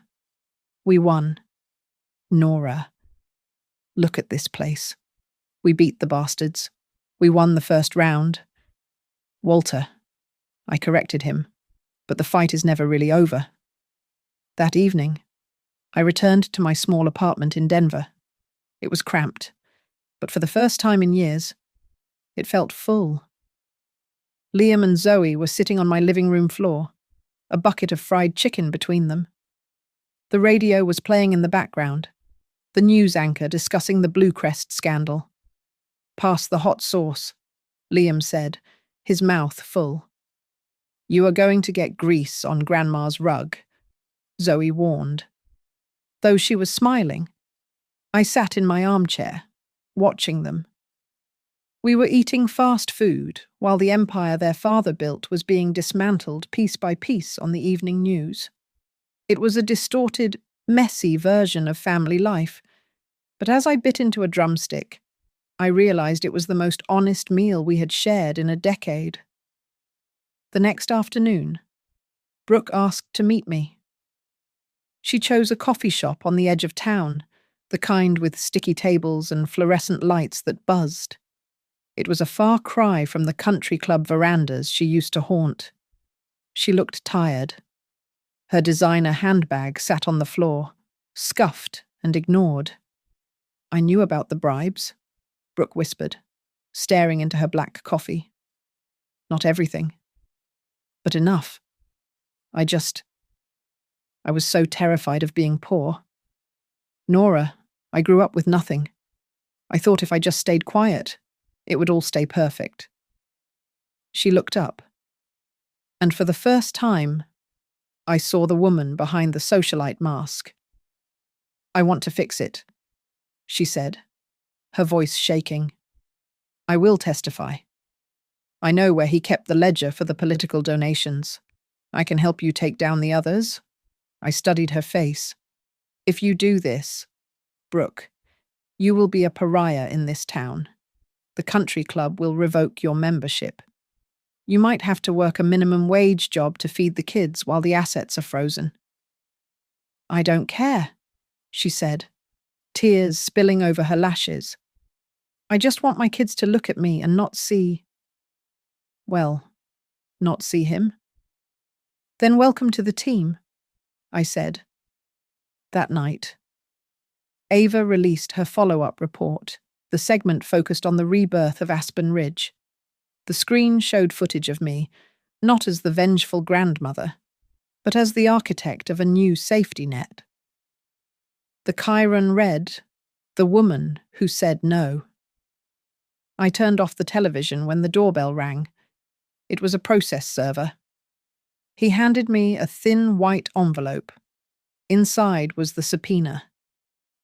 "We won. Nora. Look at this place. We beat the bastards. We won the first round." "Walter," I corrected him, "but the fight is never really over." That evening, I returned to my small apartment in Denver. It was cramped, but for the first time in years, it felt full. Liam and Zoe were sitting on my living room floor, a bucket of fried chicken between them. The radio was playing in the background, the news anchor discussing the Bluecrest scandal. "Pass the hot sauce," Liam said, his mouth full. "You are going to get grease on Grandma's rug," Zoe warned. Though she was smiling, I sat in my armchair, watching them. We were eating fast food while the empire their father built was being dismantled piece by piece on the evening news. It was a distorted, messy version of family life, but as I bit into a drumstick, I realized it was the most honest meal we had shared in a decade. The next afternoon, Brooke asked to meet me. She chose a coffee shop on the edge of town, the kind with sticky tables and fluorescent lights that buzzed. It was a far cry from the country club verandas she used to haunt. She looked tired. Her designer handbag sat on the floor, scuffed and ignored. "I knew about the bribes," Brooke whispered, staring into her black coffee. "Not everything, but enough. I was so terrified of being poor. Nora, I grew up with nothing. I thought if I just stayed quiet, it would all stay perfect." She looked up, and for the first time, I saw the woman behind the socialite mask. "I want to fix it," she said, her voice shaking. "I will testify. I know where he kept the ledger for the political donations. I can help you take down the others." I studied her face. "If you do this, Brooke, you will be a pariah in this town. The country club will revoke your membership. You might have to work a minimum wage job to feed the kids while the assets are frozen." "I don't care," she said, tears spilling over her lashes. "I just want my kids to look at me and not see him." "Then welcome to the team," I said. That night, Ava released her follow-up report. The segment focused on the rebirth of Aspen Ridge. The screen showed footage of me, not as the vengeful grandmother, but as the architect of a new safety net. The chyron read, "The woman who said no." I turned off the television when the doorbell rang. It was a process server. He handed me a thin white envelope. Inside was the subpoena.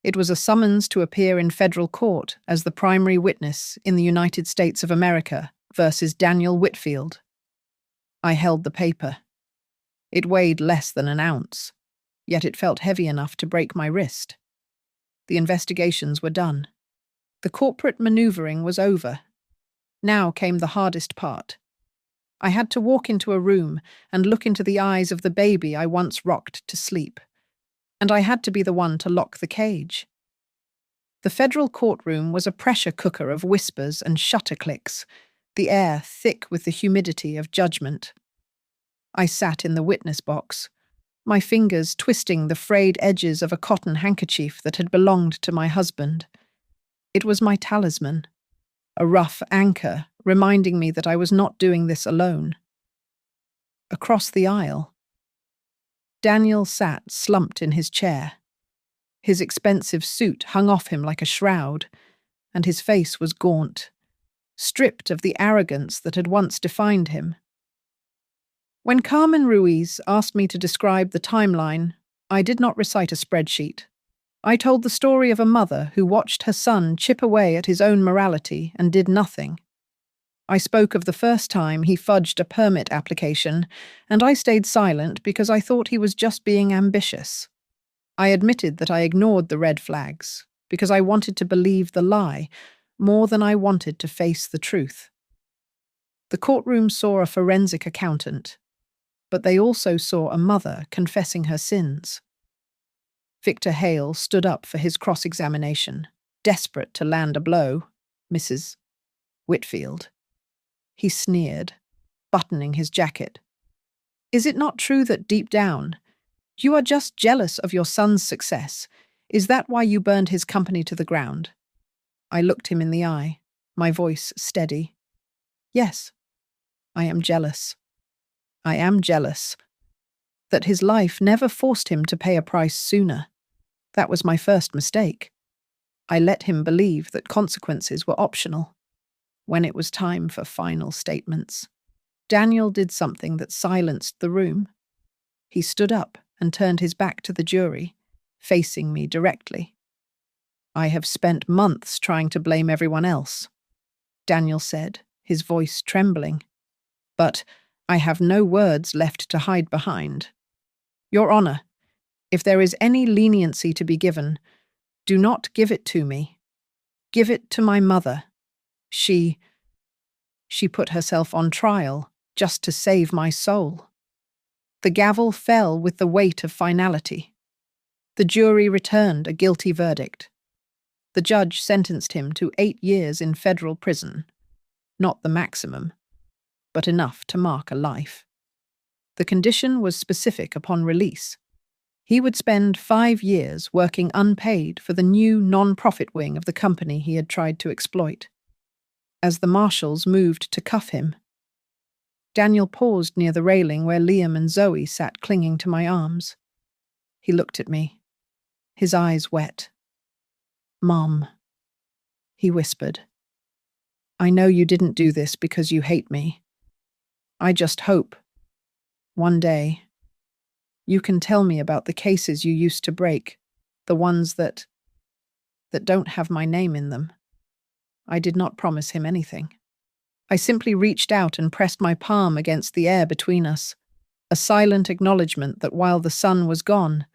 It was a summons to appear in federal court as the primary witness in the United States of America versus Daniel Whitfield. I held the paper. It weighed less than an ounce, yet it felt heavy enough to break my wrist. The investigations were done. The corporate maneuvering was over. Now came the hardest part. I had to walk into a room and look into the eyes of the baby I once rocked to sleep. And I had to be the one to lock the cage. The federal courtroom was a pressure cooker of whispers and shutter clicks, the air thick with the humidity of judgment. I sat in the witness box, my fingers twisting the frayed edges of a cotton handkerchief that had belonged to my husband. It was my talisman, a rough anchor reminding me that I was not doing this alone. Across the aisle, Daniel sat slumped in his chair. His expensive suit hung off him like a shroud, and his face was gaunt, stripped of the arrogance that had once defined him. When Carmen Ruiz asked me to describe the timeline, I did not recite a spreadsheet. I told the story of a mother who watched her son chip away at his own morality and did nothing. I spoke of the first time he fudged a permit application, and I stayed silent because I thought he was just being ambitious. I admitted that I ignored the red flags because I wanted to believe the lie more than I wanted to face the truth. The courtroom saw a forensic accountant, but they also saw a mother confessing her sins. Victor Hale stood up for his cross-examination, desperate to land a blow. Mrs. Whitfield. He sneered, buttoning his jacket. "Is it not true that deep down, you are just jealous of your son's success? Is that why you burned his company to the ground?" I looked him in the eye, my voice steady. "Yes, I am jealous. I am jealous that his life never forced him to pay a price sooner. That was my first mistake. I let him believe that consequences were optional. When it was time for final statements, Daniel did something that silenced the room. He stood up and turned his back to the jury, facing me directly. "I have spent months trying to blame everyone else," Daniel said, his voice trembling. "But I have no words left to hide behind. Your Honor, if there is any leniency to be given, do not give it to me. Give it to my mother. She put herself on trial just to save my soul." The gavel fell with the weight of finality. The jury returned a guilty verdict. The judge sentenced him to 8 years in federal prison, not the maximum, but enough to mark a life. The condition was specific upon release. He would spend 5 years working unpaid for the new non-profit wing of the company he had tried to exploit. As the marshals moved to cuff him, Daniel paused near the railing where Liam and Zoe sat clinging to my arms. He looked at me, his eyes wet. "Mom," he whispered, "I know you didn't do this because you hate me. I just hope, one day, you can tell me about the cases you used to break, the ones that don't have my name in them." I did not promise him anything. I simply reached out and pressed my palm against the air between us, a silent acknowledgement that while the sun was gone,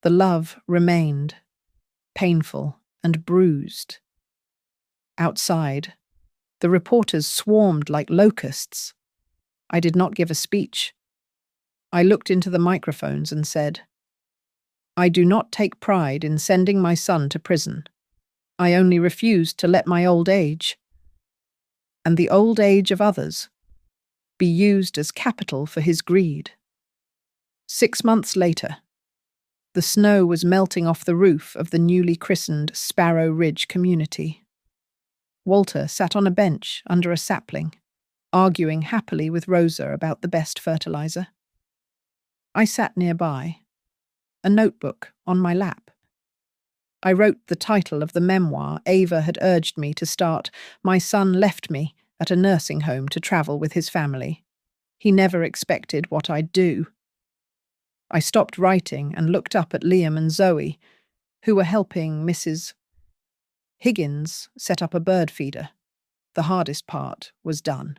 the love remained, painful and bruised. Outside, the reporters swarmed like locusts. I did not give a speech. I looked into the microphones and said, "I do not take pride in sending my son to prison. I only refuse to let my old age, and the old age of others, be used as capital for his greed." 6 months later, the snow was melting off the roof of the newly christened Sparrow Ridge community. Walter sat on a bench under a sapling, arguing happily with Rosa about the best fertilizer. I sat nearby, a notebook on my lap. I wrote the title of the memoir Ava had urged me to start. My son left me at a nursing home to travel with his family. He never expected what I'd do. I stopped writing and looked up at Liam and Zoe, who were helping Mrs. Higgins set up a bird feeder. The hardest part was done.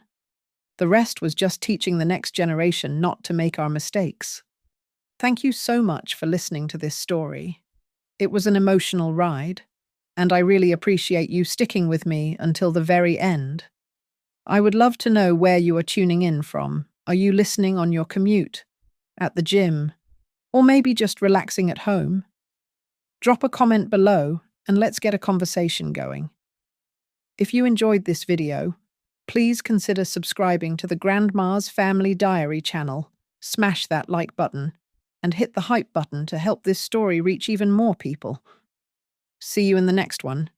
The rest was just teaching the next generation not to make our mistakes. Thank you so much for listening to this story. It was an emotional ride, and I really appreciate you sticking with me until the very end. I would love to know where you are tuning in from. Are you listening on your commute, at the gym, or maybe just relaxing at home? Drop a comment below and let's get a conversation going. If you enjoyed this video, please consider subscribing to the Grandma's Family Diary channel, smash that like button, and hit the hype button to help this story reach even more people. See you in the next one.